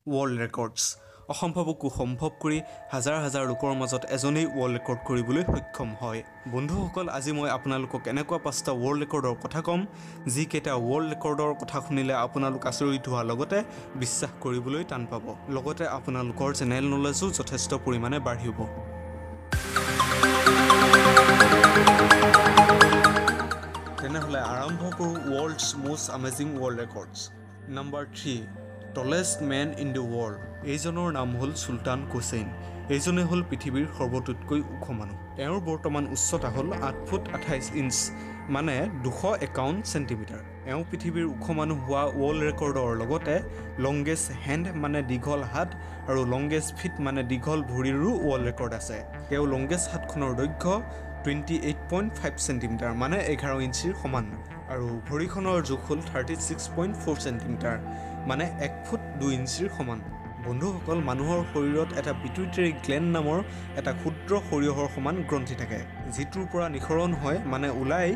World records অসম্ভৱকো সম্ভৱ কৰি হাজাৰ হাজাৰ লোকৰ মাজত এজনেই ৱৰ্ল্ড ৰেকৰ্ড কৰিবলৈ সক্ষম হয়। বন্ধুসকল, আজি মই আপোনালোকক এনেকুৱা 5টা ৱৰ্ল্ড ৰেকৰ্ডৰ কথা ক'ম যিকেইটা ৱৰ্ল্ড ৰেকৰ্ডৰ কথা শুনিলে আপোনালোক আচৰিত হোৱাৰ লগতে বিশ্বাস কৰিবলৈ টান পাব। লগতে আপোনালোকৰ জেনেৰেল নলেজো যথেষ্ট পৰিমাণে বাঢ়িব। তেনেহ'লে আৰম্ভ কৰোঁ world's most amazing world records. Number 3 tallest men in the world. এইজনৰ নাম হ'ল চুলতান কোছেইন। এইজনে হ'ল পৃথিৱীৰ সৰ্বতোতকৈ ওখ মানুহ। তেওঁৰ বৰ্তমান উচ্চতা হ'ল 8 ফুট 28 ইঞ্চ মানে 251 চেণ্টিমিটাৰ। এওঁ পৃথিৱীৰ ওখ মানুহ হোৱা ৱৰ্ল্ড ৰেকৰ্ডৰ লগতে লংগেষ্ট হেণ্ড মানে দীঘল হাত আৰু লংগেষ্ট ফিট মানে দীঘল ভৰিৰো ৱৰ্ল্ড ৰেকৰ্ড আছে। তেওঁ লংগেষ্ট হাতখনৰ দৈৰ্ঘ্য 28.5 চেণ্টিমিটাৰ মানে 11 ইঞ্চিৰ সমান আৰু ভৰিখনৰ জোখ হ'ল 36.4 চেণ্টিমিটাৰ মানে 1 ফুট 2 ইঞ্চিৰ সমান। বন্ধুসকল, মানুহৰ শৰীৰত এটা পিটুইটাৰী গ্লেণ্ড নামৰ এটা ক্ষুদ্ৰ সৰিয়হৰ সমান গ্ৰন্থি থাকে, যিটোৰ পৰা নিঃসৰণ হয় মানে ওলাই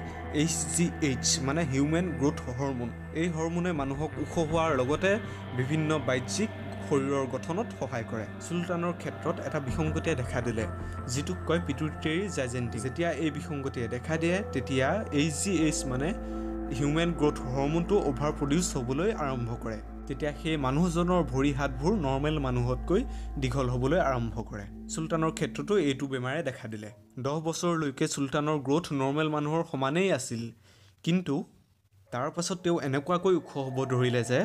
HGH মানে হিউমেন গ্ৰোথ হৰম'ন। এই হৰম'নে মানুহক ওখ হোৱাৰ লগতে বিভিন্ন বাহ্যিক শৰীৰৰ গঠনত সহায় কৰে। চুলতানৰ ক্ষেত্ৰত এটা বিসংগতিয়ে দেখা দিলে, যিটোক কয় পিটুইটাৰী জাইজেণ্টিক। যেতিয়া এই বিসংগতিয়ে দেখা দিয়ে তেতিয়া HGH মানে হিউমেন গ্ৰোথ হৰম'নটো অভাৰ প্ৰডিউচ হ'বলৈ আৰম্ভ কৰে। তেতিয়া সেই মানুহজনৰ ভৰি হাতবোৰ নৰ্মেল মানুহতকৈ দীঘল হ'বলৈ আৰম্ভ কৰে। চুলতানৰ ক্ষেত্ৰতো এইটো বেমাৰে দেখা দিলে। 10 বছৰলৈকে চুলতানৰ গ্ৰোথ নৰ্মেল মানুহৰ সমানেই আছিল, কিন্তু তাৰ পাছত তেওঁ এনেকুৱাকৈ ওখ হ'ব ধৰিলে যে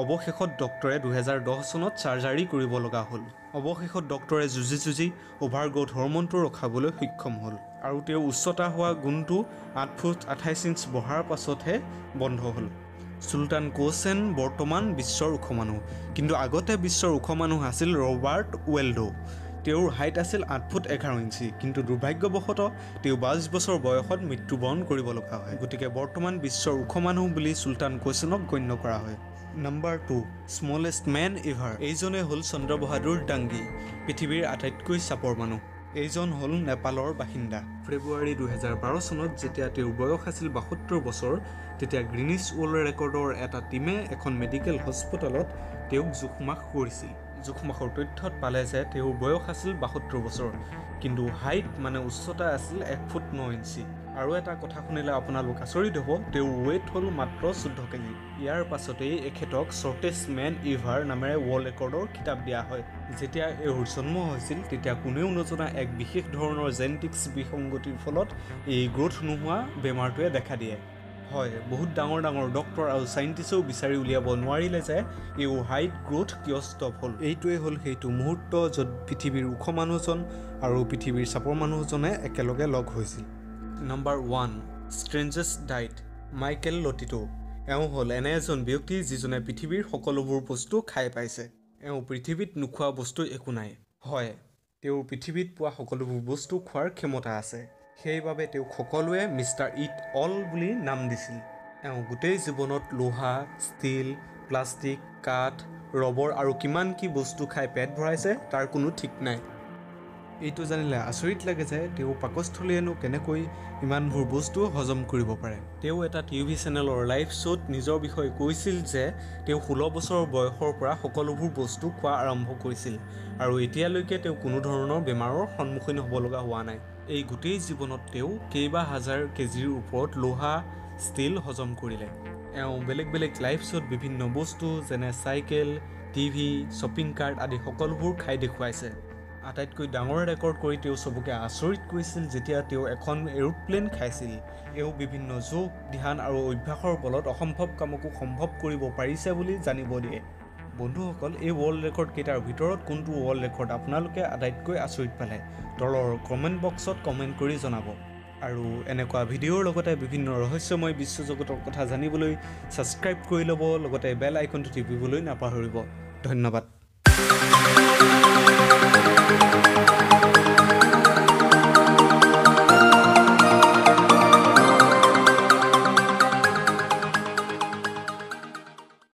অৱশেষত ডক্টৰে 2010 চনত চাৰ্জাৰী কৰিব লগা হ'ল। অৱশেষত ডক্টৰে যুঁজি অভাৰ গ্ৰোথ হৰম'নটো ৰখাবলৈ সক্ষম হ'ল আৰু তেওঁ উচ্চতা হোৱা গুণটো 8 ফুট 28 ইঞ্চ বঢ়াৰ পাছতহে বন্ধ হ'ল। চুলতান কোছেইন বৰ্তমান বিশ্বৰ ওখ মানুহ, কিন্তু আগতে বিশ্বৰ ওখ মানুহ আছিল ৰবাৰ্ট ৱেল্ডো। তেওঁৰ হাইট আছিল 8 ফুট 11 ইঞ্চি, কিন্তু দুৰ্ভাগ্যবশতঃ তেওঁ 22 বছৰ বয়সত মৃত্যুবৰণ কৰিব লগা হয়। গতিকে বৰ্তমান বিশ্বৰ ওখ মানুহ বুলি চুলতান কোছেইনক গণ্য কৰা হয়। Number 2 smallest men ever. এইজনে হ'ল চন্দ্ৰ বাহাদুৰ ডাংগি, পৃথিৱীৰ আটাইতকৈ চাপৰ মানুহ। এইজন হ'ল নেপালৰ বাসিন্দা। ফেব্ৰুৱাৰী 2012 চনত যেতিয়া তেওঁৰ বয়স আছিল 72 বছৰ, তেতিয়া গ্ৰিনিছ ৱৰ্ল্ড ৰেকৰ্ডৰ এটা টীমে এখন মেডিকেল হস্পিটেলত তেওঁক জোখমাখ কৰিছিল। জোখমাখৰ তথ্যত পালে যে তেওঁৰ বয়স আছিল 72 বছৰ, কিন্তু হাইট মানে উচ্চতা আছিল 1 ফুট 9 ইঞ্চি। আৰু এটা কথা শুনিলে আপোনালোক আচৰিত হ'ব, তেওঁৰ ৱেইট হ'ল মাত্ৰ 14 কেজি। ইয়াৰ পাছতেই এখেতক শ্বৰ্টেষ্ট মেন এভাৰ নামেৰে ৱৰ্ল্ড ৰেকৰ্ডৰ খিতাপ দিয়া হয়। যেতিয়া এওঁৰ জন্ম হৈছিল তেতিয়া কোনেও নজনা এক বিশেষ ধৰণৰ জেনেটিক্স বিসংগতিৰ ফলত এই গ্ৰোথ নোহোৱা বেমাৰটোৱে দেখা দিয়ে। হয়, বহুত ডাঙৰ ডক্টৰ আৰু চাইণ্টিষ্টেও বিচাৰি উলিয়াব নোৱাৰিলে যে এওঁৰ হাইট গ্ৰোথ কিয় ষ্টপ হ'ল। এইটোৱে হ'ল সেইটো মুহূৰ্ত য'ত পৃথিৱীৰ ওখ মানুহজন আৰু পৃথিৱীৰ চাপৰ মানুহজনে একেলগে লগ হৈছিল। Number 1 strangest diet. Michael Lotito. এওঁ হ'ল এনে এজন ব্যক্তি যিজনে পৃথিৱীৰ সকলোবোৰ বস্তু খাই পাইছে। এওঁ পৃথিৱীত নোখোৱা বস্তু একো নাই। হয়, তেওঁৰ পৃথিৱীত পোৱা সকলোবোৰ বস্তু খোৱাৰ ক্ষমতা আছে। সেইবাবে তেওঁক সকলোৱে মিষ্টাৰ ইট অল বুলি নাম দিছিল। এওঁ গোটেই জীৱনত লোহা, ষ্টীল, প্লাষ্টিক, কাঠ, ৰবৰ আৰু কিমান কি বস্তু খাই পেট ভৰাইছে তাৰ কোনো ঠিক নাই। এইটো জানিলে আচৰিত লাগে যে তেওঁৰ পাকস্থলীয়েনো কেনেকৈ ইমানবোৰ বস্তু হজম কৰিব পাৰে। তেওঁ এটা টিভি চেনেলৰ লাইভ শ্ব'ত নিজৰ বিষয়ে কৈছিল যে তেওঁ 16 বছৰ বয়সৰ পৰা সকলোবোৰ বস্তু খোৱা আৰম্ভ কৰিছিল আৰু এতিয়ালৈকে তেওঁ কোনো ধৰণৰ বেমাৰৰ সন্মুখীন হ'ব লগা হোৱা নাই। এই গোটেই জীৱনত তেওঁ কেইবা হাজাৰ কেজিৰ ওপৰত লোহা, ষ্টীল হজম কৰিলে। এওঁ বেলেগ লাইভ শ্ব'ত বিভিন্ন বস্তু যেনে চাইকেল, টিভি, শ্বপিং কাৰ্ট আদি সকলোবোৰ খাই দেখুৱাইছে। আটাইতকৈ ডাঙৰ ৰেকৰ্ড কৰি তেওঁ চবকে আচৰিত কৰিছিল যেতিয়া তেওঁ এখন এৰোপ্লেন খাইছিল। এওঁ বিভিন্ন যোগ, ধ্যান আৰু অভ্যাসৰ বলত অসম্ভৱ কামকো সম্ভৱ কৰিব পাৰিছে বুলি জানিব দিয়ে। বন্ধুসকল, এই ৱৰ্ল্ড ৰেকৰ্ড কেইটাৰ ভিতৰত কোনটো ৱৰ্ল্ড ৰেকৰ্ড আপোনালোকে আটাইতকৈ আচৰিত পালে তলৰ কমেণ্ট বক্সত কমেণ্ট কৰি জনাব। আৰু এনেকুৱা ভিডিঅ'ৰ লগতে বিভিন্ন ৰহস্যময় বিশ্বজগতৰ কথা জানিবলৈ ছাবস্ক্ৰাইব কৰি ল'ব, লগতে বেল আইকনটো টিপিবলৈ নাপাহৰিব। ধন্যবাদ।